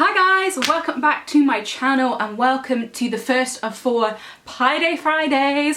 Hi guys, welcome back to my channel and welcome to the first of 4 Pie Fridays.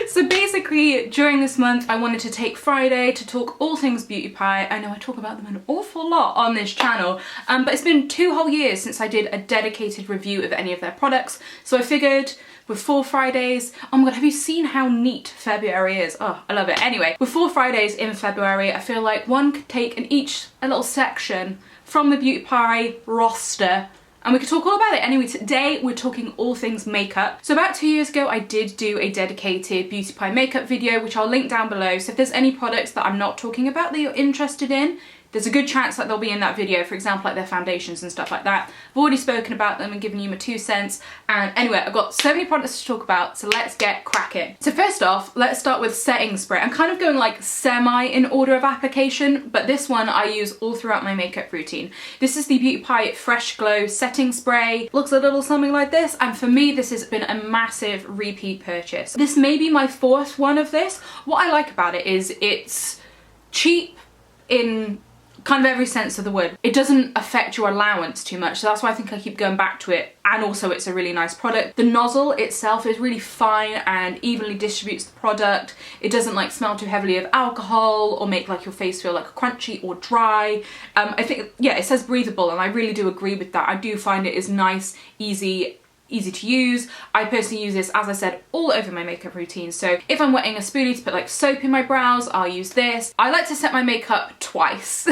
So basically during this month I wanted to take Friday to talk all things beauty pie. I know I talk about them an awful lot on this channel, but it's been 2 whole years since I did a dedicated review of any of their products, so I figured with 4 Fridays, oh my god, have you seen how neat February is? Oh, I love it. Anyway, with 4 Fridays in February, I feel like one could take in each a little section from the beauty pie roster and we could talk all about it. Anyway, today we're talking all things makeup. So about 2 years ago I did do a dedicated beauty pie makeup video, which I'll link down below. So if there's any products that I'm not talking about that you're interested in, there's a good chance that they'll be in that video, for example like their foundations and stuff like that. I've already spoken about them and given you my 2 cents. And anyway, I've got so many products to talk about, so let's get cracking. So first off, let's start with setting spray. I'm kind of going like semi in order of application, but this one I use all throughout my makeup routine. This is the Beauty Pie Fresh Glow setting spray. Looks a little something like this, and for me this has been a massive repeat purchase. This may be my 4th one of this. What I like about it is it's cheap in kind of every sense of the word. It doesn't affect your allowance too much, so that's why I think I keep going back to it, and also it's a really nice product. The nozzle itself is really fine and evenly distributes the product. It doesn't like smell too heavily of alcohol or make like your face feel like crunchy or dry. I think, yeah, it says breathable and I really do agree with that. I do find it is nice, easy to use. I personally use this, as I said, all over my makeup routine. So if I'm wetting a spoolie to put like soap in my brows, I'll use this. I like to set my makeup twice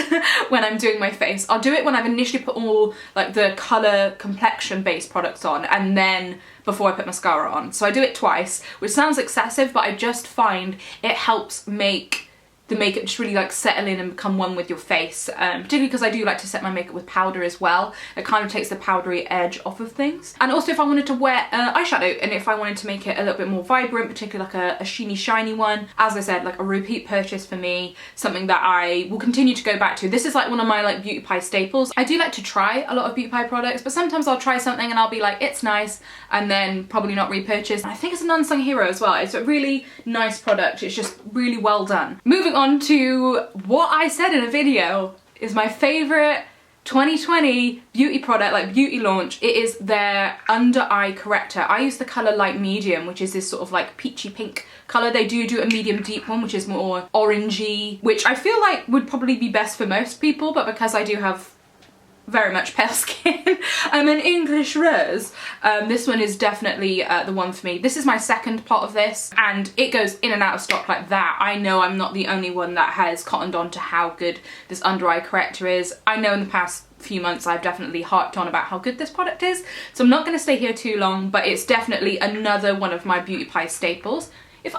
when I'm doing my face. I'll do it when I've initially put all like the colour complexion based products on, and then before I put mascara on. So I do it twice, which sounds excessive, but I just find it helps make the makeup just really like settle in and become one with your face, particularly because I do like to set my makeup with powder as well. It kind of takes the powdery edge off of things. And also if I wanted to wear eyeshadow, and if I wanted to make it a little bit more vibrant, particularly like a sheeny shiny one, as I said, like a repeat purchase for me, something that I will continue to go back to. This is like one of my like beauty pie staples. I do like to try a lot of beauty pie products, but sometimes I'll try something and I'll be like, it's nice, and then probably not repurchase. I think it's an unsung hero as well. It's a really nice product. It's just really well done. Moving on to what I said in a video is my favourite 2020 beauty product, like beauty launch. It is their under eye corrector. I use the colour light medium, which is this sort of like peachy pink colour. They do a medium deep one, which is more orangey, which I feel like would probably be best for most people, but because I do have very much pale skin, I'm an English rose, this one is definitely the one for me. This is my second pot of this and it goes in and out of stock like that. I know I'm not the only one that has cottoned on to how good this under eye corrector is. I know in the past few months I've definitely harped on about how good this product is, so I'm not going to stay here too long, but it's definitely another one of my beauty pie staples. If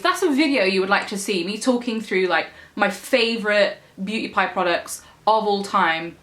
that's a video you would like to see, me talking through like my favourite beauty pie products of all time,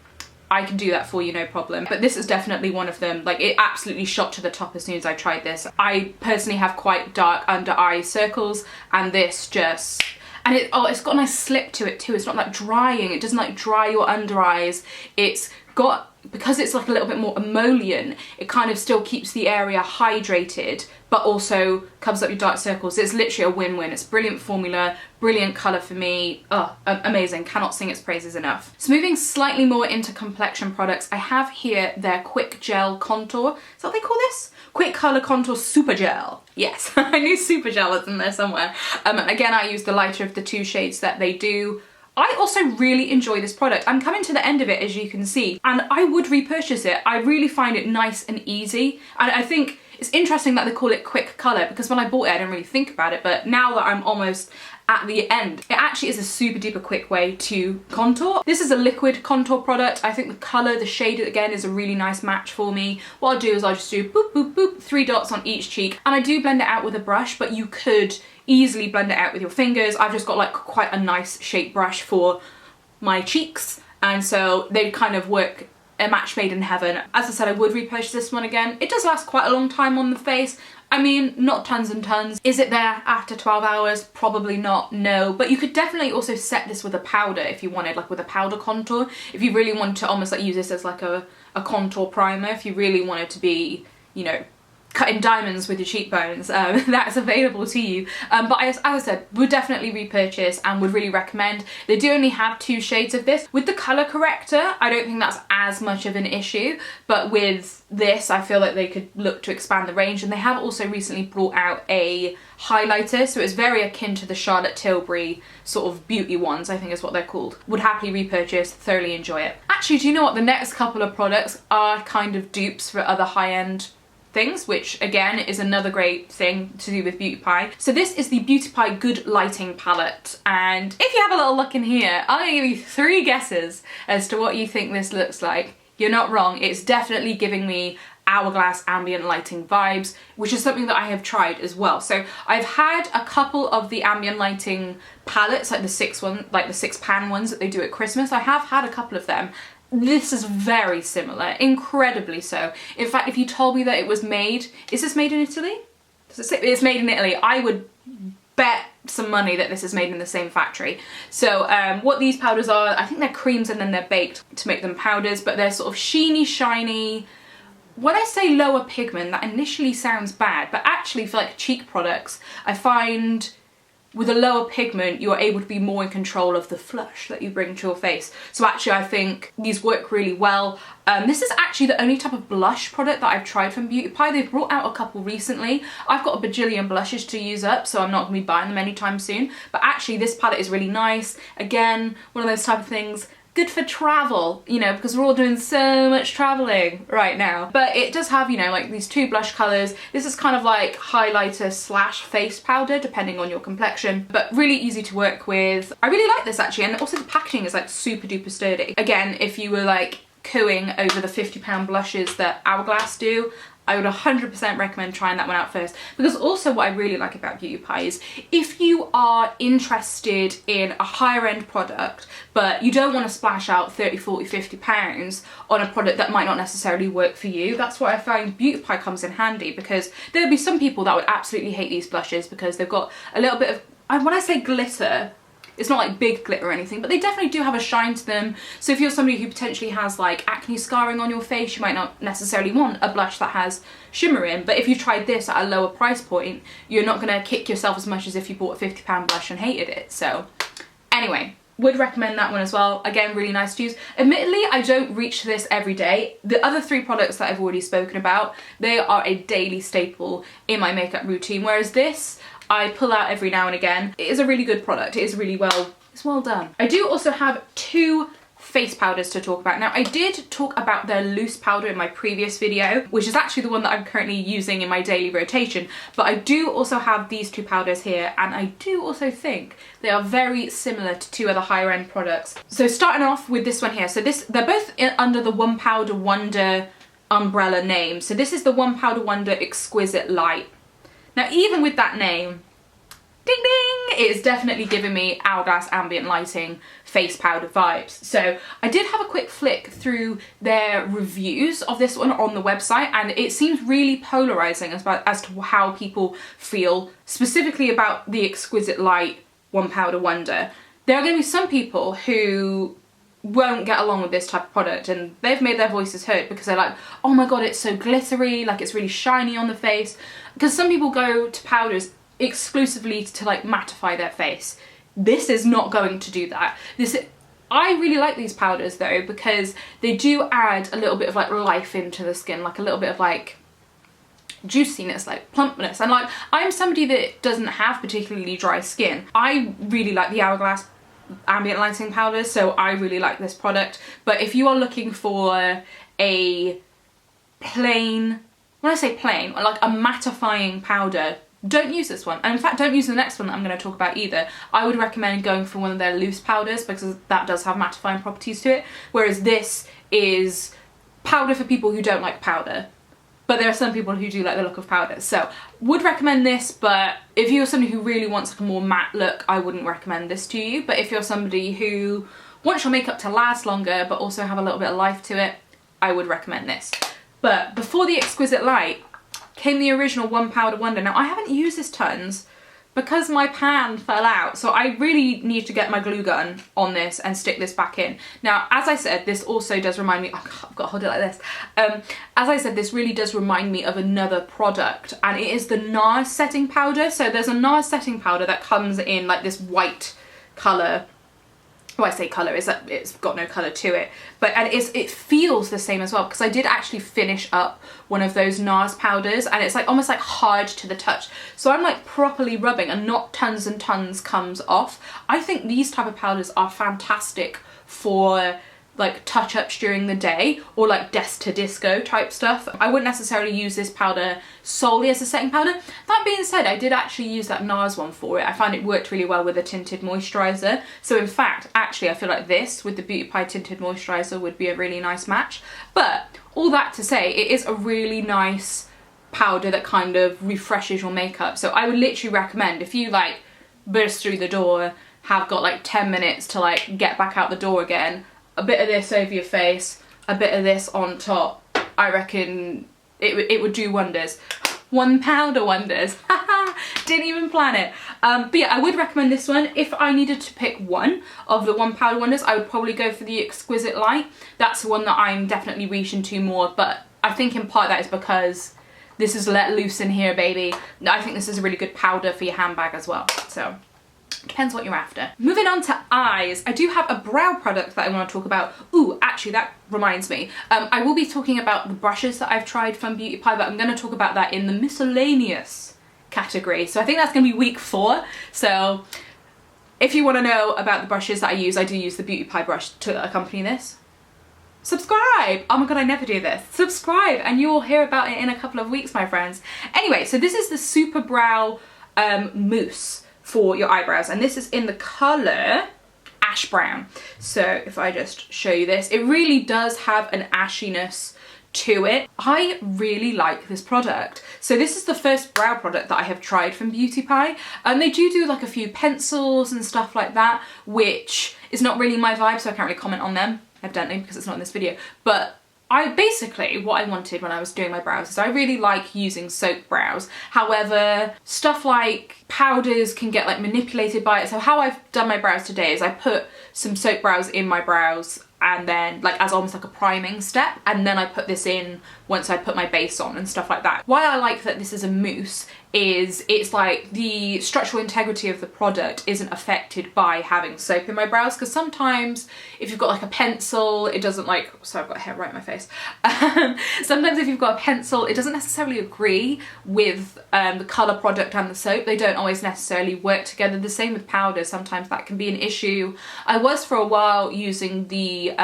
I can do that for you, no problem. But this is definitely one of them. Like, it absolutely shot to the top as soon as I tried this. I personally have quite dark under eye circles, and this just, and it's got a nice slip to it too. It's not like drying. It doesn't like dry your under eyes. It's got, because it's like a little bit more emollient, it kind of still keeps the area hydrated, but also covers up your dark circles. It's literally a win-win. It's a brilliant formula, brilliant colour for me. Oh, amazing. Cannot sing its praises enough. So moving slightly more into complexion products, I have here their Quick Gel Contour. Is that what they call this? Quick Colour Contour Supergel. Yes, I knew Supergel was in there somewhere. Again, I use the lighter of the 2 shades that they do. I also really enjoy this product. I'm coming to the end of it, as you can see, and I would repurchase it. I really find it nice and easy, and I think it's interesting that they call it quick colour, because when I bought it I didn't really think about it, but now that I'm almost at the end, it actually is a super duper quick way to contour. This is a liquid contour product. I think the colour, the shade again, is a really nice match for me. What I'll do is I'll just do boop boop boop, 3 dots on each cheek, and I do blend it out with a brush, but you could easily blend it out with your fingers. I've just got like quite a nice shape brush for my cheeks, and so they kind of work a match made in heaven. As I said, I would repurchase this one again. It does last quite a long time on the face. I mean, not tons and tons. Is it there after 12 hours? Probably not, no. But you could definitely also set this with a powder if you wanted, like with a powder contour. If you really wanted to almost like use this as like a contour primer, if you really wanted to be, you know, cutting diamonds with your cheekbones, that's available to you. But as I said, would definitely repurchase and would really recommend. They do only have 2 shades of this. With the colour corrector, I don't think that's as much of an issue, but with this, I feel like they could look to expand the range, and they have also recently brought out a highlighter, so it's very akin to the Charlotte Tilbury sort of beauty ones, I think is what they're called. Would happily repurchase, thoroughly enjoy it. Actually, do you know what? The next couple of products are kind of dupes for other high-end things, which again is another great thing to do with Beauty Pie. So this is the Beauty Pie Good Lighting palette, and if you have a little look in here, I'll give you 3 guesses as to what you think this looks like. You're not wrong, it's definitely giving me Hourglass ambient lighting vibes, which is something that I have tried as well. So I've had a couple of the ambient lighting palettes, like the 6 pan ones that they do at Christmas. I have had a couple of them. This is very similar, incredibly so. In fact, if you told me that it was made, is this made in Italy? Does it say it's made in Italy? I would bet some money that this is made in the same factory. So what these powders are, I think they're creams and then they're baked to make them powders, but they're sort of sheeny, shiny. When I say lower pigment, that initially sounds bad, but actually for like cheek products, I find with a lower pigment, you're able to be more in control of the flush that you bring to your face. So actually I think these work really well. This is actually the only type of blush product that I've tried from Beauty Pie. They've brought out a couple recently. I've got a bajillion blushes to use up, so I'm not gonna be buying them anytime soon. But actually this palette is really nice. Again, one of those type of things, good for travel, you know, because we're all doing so much traveling right now. But it does have, you know, like these 2 blush colours. This is kind of like highlighter slash face powder, depending on your complexion, but really easy to work with. I really like this actually, and also the packaging is like super duper sturdy. Again, if you were like cooing over the £50 blushes that Hourglass do, I would 100% recommend trying that one out first. Because also what I really like about Beauty Pie is if you are interested in a higher end product, but you don't want to splash out 30, 40, 50 pounds on a product that might not necessarily work for you, that's why I find Beauty Pie comes in handy, because there'll be some people that would absolutely hate these blushes because they've got a little bit of, when I say glitter, it's not like big glitter or anything, but they definitely do have a shine to them. So if you're somebody who potentially has like acne scarring on your face, you might not necessarily want a blush that has shimmer in. But if you tried this at a lower price point, you're not gonna kick yourself as much as if you bought a £50 blush and hated it. So anyway, would recommend that one as well. Again, really nice to use. Admittedly, I don't reach this every day. The other 3 products that I've already spoken about, they are a daily staple in my makeup routine, whereas this, I pull out every now and again. It is a really good product. It is really it's well done. I do also have 2 face powders to talk about. Now, I did talk about their loose powder in my previous video, which is actually the one that I'm currently using in my daily rotation, but I do also have these 2 powders here, and I do also think they are very similar to 2 other higher end products. So starting off with this one here. So they're both under the One Powder Wonder umbrella name. So this is the One Powder Wonder Exquisite Light. Now, even with that name, ding ding, it is definitely giving me Hourglass ambient lighting face powder vibes. So I did have a quick flick through their reviews of this one on the website, and it seems really polarizing as to how people feel specifically about the Exquisite Light One Powder Wonder. There are going to be some people who won't get along with this type of product, and they've made their voices heard because they're like, oh my god, it's so glittery, like it's really shiny on the face. Because some people go to powders exclusively to like mattify their face. This is not going to do that. I really like these powders though, because they do add a little bit of like life into the skin, like a little bit of like juiciness, like plumpness. And like, I'm somebody that doesn't have particularly dry skin. I really like the Hourglass ambient lighting powders, so I really like this product. But if you are looking for a plain, when I say plain, like a mattifying powder, don't use this one. And in fact, don't use the next one that I'm going to talk about either. I would recommend going for one of their loose powders because that does have mattifying properties to it, whereas this is powder for people who don't like powder. But there are some people who do like the look of powder. So would recommend this, but if you're somebody who really wants like a more matte look, I wouldn't recommend this to you. But if you're somebody who wants your makeup to last longer but also have a little bit of life to it, I would recommend this. But before the Exquisite Light came the original One Powder Wonder. Now, I haven't used this tons, because my pan fell out, so I really need to get my glue gun on this and stick this back in. Now, as I said, this also does remind me, oh, I've got to hold it like this. As I said, this really does remind me of another product, and it is the NARS setting powder. So there's a NARS setting powder that comes in like this white colour. Well, I say colour, is that it's got no colour to it, but and it feels the same as well, because I did actually finish up one of those NARS powders, and it's like almost like hard to the touch. So I'm like properly rubbing and not tons and tons comes off. I think these type of powders are fantastic for like touch-ups during the day, or like desk to disco type stuff. I wouldn't necessarily use this powder solely as a setting powder. That being said, I did actually use that NARS one for it. I found it worked really well with a tinted moisturiser. So in fact, actually I feel like this with the Beauty Pie tinted moisturiser would be a really nice match. But all that to say, it is a really nice powder that kind of refreshes your makeup. So I would literally recommend, if you like burst through the door, have got like 10 minutes to like get back out the door again, a bit of this over your face, a bit of this on top, I reckon it would do wonders. One powder wonders. Didn't even plan it. But yeah, I would recommend this one. If I needed to pick one of the one powder wonders, I would probably go for the Exquisite Light. That's the one that I'm definitely reaching to more, but I think in part that is because this is let loose in here, baby. I think this is a really good powder for your handbag as well, so depends what you're after. Moving on to eyes, I do have a brow product that I want to talk about. Ooh, actually that reminds me. I will be talking about the brushes that I've tried from Beauty Pie, but I'm going to talk about that in the miscellaneous category. So I think that's going to be week 4. So if you want to know about the brushes that I do use the Beauty Pie brush to accompany this. Subscribe! Oh my god, I never do this. Subscribe and you will hear about it in a couple of weeks, my friends. Anyway, so this is the SuperBrow mousse for your eyebrows, and this is in the colour ash brown. So if I just show you this, it really does have an ashiness to it. I really like this product. So this is the first brow product that I have tried from Beauty Pie, and they do like a few pencils and stuff like that, which is not really my vibe, so I can't really comment on them, evidently, because it's not in this video. But basically what I wanted when I was doing my brows is I really like using soap brows. However, stuff like powders can get like manipulated by it. So how I've done my brows today is I put some soap brows in my brows, and then like as almost like a priming step, and then I put this in once I put my base on and stuff like that. Why I like that this is a mousse is it's like the structural integrity of the product isn't affected by having soap in my brows, because sometimes if you've got like a pencil, it doesn't like, so I've got hair right in my face. Sometimes if you've got a pencil, it doesn't necessarily agree with the colour product and the soap. They don't always necessarily work together. The same with powder, sometimes that can be an issue. I was for a while using the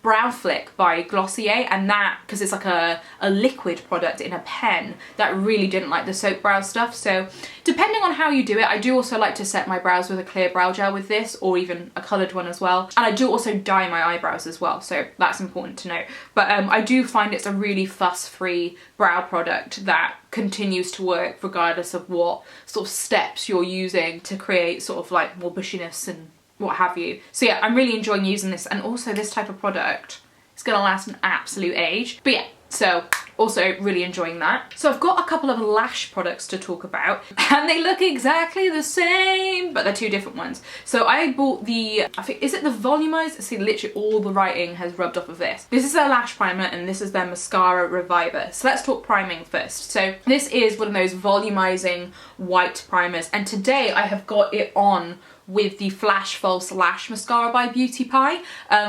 Brow Flick by Glossier, and that, because it's like a liquid product in a pen, that really didn't like the soap brow stuff. So depending on how you do it, I do also like to set my brows with a clear brow gel with this, or even a coloured one as well. And I do also dye my eyebrows as well, so that's important to note. But I do find it's a really fuss-free brow product that continues to work regardless of what sort of steps you're using to create sort of like more bushiness and what have you. So yeah, I'm really enjoying using this, and also this type of product is gonna last an absolute age. But yeah, so also really enjoying that. So I've got a couple of Lash products to talk about, and they look exactly the same, but they're two different ones. So I bought the, I think, is it the Volumizer? See, literally all the writing has rubbed off of this. This is their Lash primer, and this is their Mascara Reviver. So let's talk priming first. So this is one of those volumizing white primers, and today I have got it on with the Flash False Lash Mascara by Beauty Pie,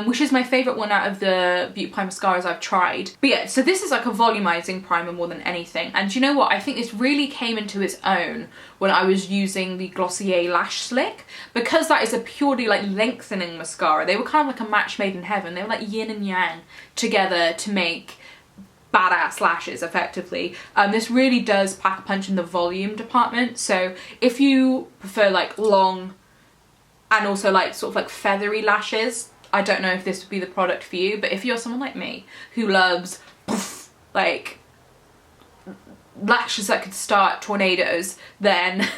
which is my favourite one out of the Beauty Pie mascaras I've tried. But yeah, so this is like a volumizing primer more than anything. And you know what? I think this really came into its own when I was using the Glossier Lash Slick, because that is a purely like lengthening mascara. They were kind of like a match made in heaven. They were like yin and yang together to make badass lashes effectively. This really does pack a punch in the volume department. So if you prefer like long and also like sort of like feathery lashes, I don't know if this would be the product for you. But if you're someone like me who loves poof, like lashes that could start tornadoes, then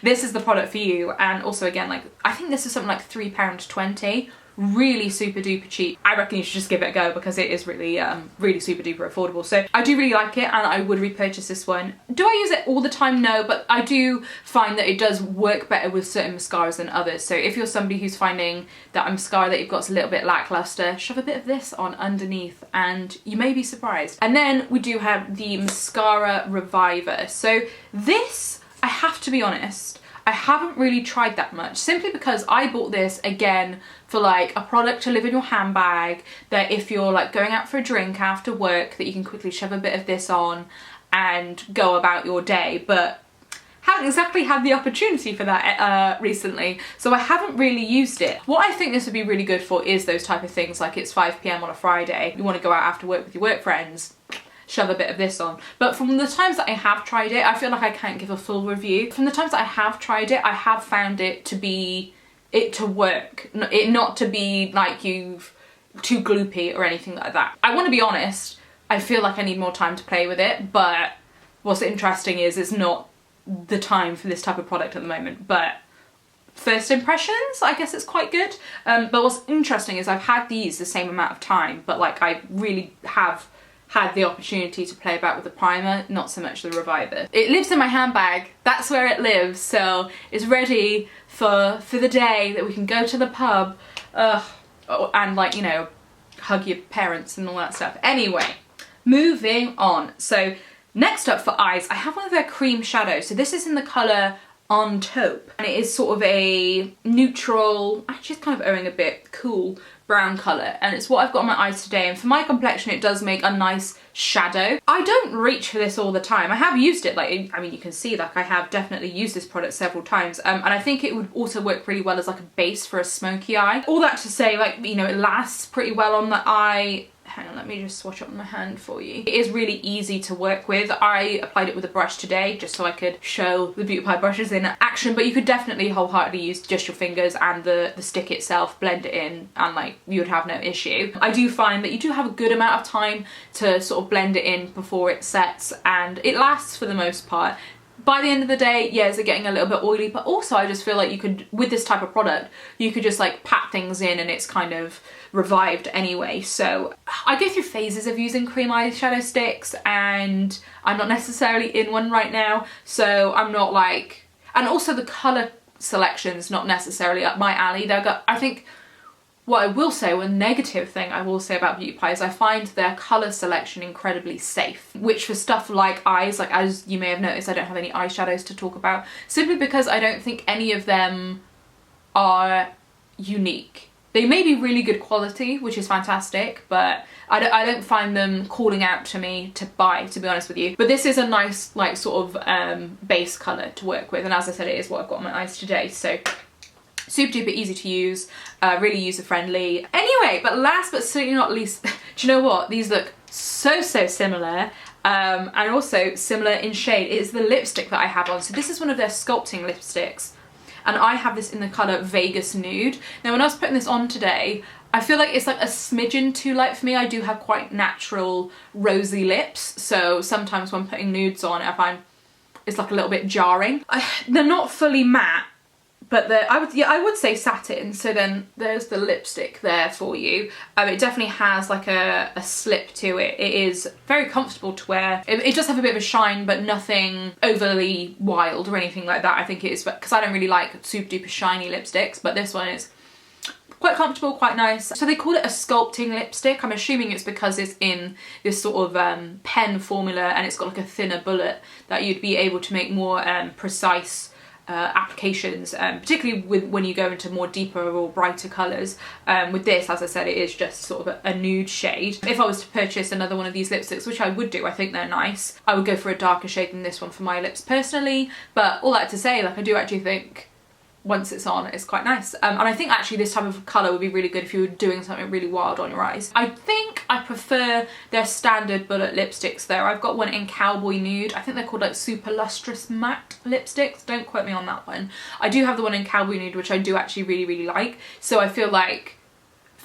this is the product for you. And also again, like I think this is something like £3.20. really super duper cheap. I reckon you should just give it a go because it is really really super duper affordable. So I do really like it and I would repurchase this one. Do I use it all the time? No, but I do find that it does work better with certain mascaras than others. So if you're somebody who's finding that a mascara that you've got is a little bit lackluster, shove a bit of this on underneath and you may be surprised. And then we do have the Mascara Reviver. So this, I have to be honest, I haven't really tried that much, simply because I bought this again for like a product to live in your handbag, that if you're like going out for a drink after work, that you can quickly shove a bit of this on and go about your day. But haven't exactly had the opportunity for that recently, so I haven't really used it. What I think this would be really good for is those type of things, like it's 5 PM on a Friday, you want to go out after work with your work friends, shove a bit of this on. But from the times that I have tried it, I feel like I can't give a full review. From the times that I have tried it, I have found it to work, it not to be like you've too gloopy or anything like that. I want to be honest, I feel like I need more time to play with it, but what's interesting is it's not the time for this type of product at the moment. But first impressions, I guess it's quite good. But what's interesting is I've had these the same amount of time, but like I really have had the opportunity to play about with the primer, not so much the Reviver. It lives in my handbag, that's where it lives, so it's ready for the day that we can go to the pub and like, you know, hug your parents and all that stuff. Anyway, moving on. So next up for eyes, I have one of their cream shadows. So this is in the colour On Taupe, and it is sort of a neutral, actually it's kind of owing a bit cool brown colour, and it's what I've got on my eyes today, and for my complexion it does make a nice shadow. I don't reach for this all the time. I have used it, like, I mean you can see like I have definitely used this product several times, and I think it would also work really well as like a base for a smoky eye. All that to say, like, you know, it lasts pretty well on the eye. Hang on, let me just swatch it on my hand for you. It is really easy to work with. I applied it with a brush today just so I could show the Beauty Pie brushes in action, but you could definitely wholeheartedly use just your fingers and the stick itself, blend it in, and like you would have no issue. I do find that you do have a good amount of time to sort of blend it in before it sets, and it lasts for the most part. By the end of the day, yeah, is it getting a little bit oily, but also I just feel like you could, with this type of product, you could just like pat things in and it's kind of revived anyway. So I go through phases of using cream eyeshadow sticks, and I'm not necessarily in one right now, so I'm not like, and also the colour selection's not necessarily up my alley. I think what I will say, one negative thing I will say about Beauty Pie is I find their colour selection incredibly safe, which for stuff like eyes, like as you may have noticed, I don't have any eyeshadows to talk about, simply because I don't think any of them are unique. They may be really good quality, which is fantastic, but I don't find them calling out to me to buy, to be honest with you. But this is a nice, like, sort of base colour to work with, and as I said, it is what I've got on my eyes today, so super duper easy to use, really user friendly. Anyway, but last but certainly not least, do you know what? These look so similar, and also similar in shade. It is the lipstick that I have on. So this is one of their sculpting lipsticks, and I have this in the colour Vegas Nude. Now when I was putting this on today, I feel like it's like a smidgen too light for me. I do have quite natural rosy lips, so sometimes when putting nudes on, I find it's like a little bit jarring. They're not fully matte, but I would say satin. So then there's the lipstick there for you. It definitely has like a slip to it. It is very comfortable to wear. It does have a bit of a shine, but nothing overly wild or anything like that. I think it is, because I don't really like super duper shiny lipsticks, but this one is quite comfortable, quite nice. So they call it a sculpting lipstick. I'm assuming it's because it's in this sort of pen formula, and it's got like a thinner bullet that you'd be able to make more precise applications, particularly when you go into more deeper or brighter colours. With this, as I said, it is just sort of a nude shade. If I was to purchase another one of these lipsticks, which I would do, I think they're nice, I would go for a darker shade than this one for my lips personally. But all that to say, like, I do actually think once it's on, it's quite nice. And I think actually this type of colour would be really good if you were doing something really wild on your eyes. I think I prefer their standard bullet lipsticks though. I've got one in Cowboy Nude. I think they're called like Super Lustrous Matte lipsticks. Don't quote me on that one. I do have the one in Cowboy Nude, which I do actually really like. So I feel like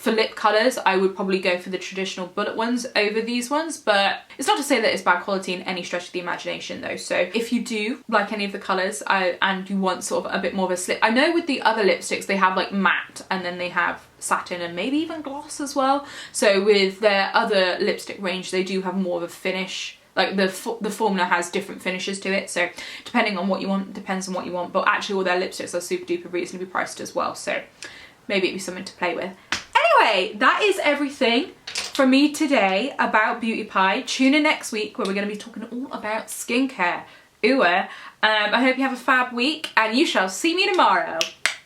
For lip colours, I would probably go for the traditional bullet ones over these ones, but it's not to say that it's bad quality in any stretch of the imagination though. So if you do like any of the colours and you want sort of a bit more of a slip, I know with the other lipsticks they have like matte and then they have satin and maybe even gloss as well. So with their other lipstick range, they do have more of a finish. Like the formula has different finishes to it, so depending on what you want, depends on what you want. But actually all their lipsticks are super duper reasonably priced as well, so maybe it'd be something to play with. Anyway, that is everything from me today about Beauty Pie. Tune in next week where we're going to be talking all about skincare. I hope you have a fab week and you shall see me tomorrow.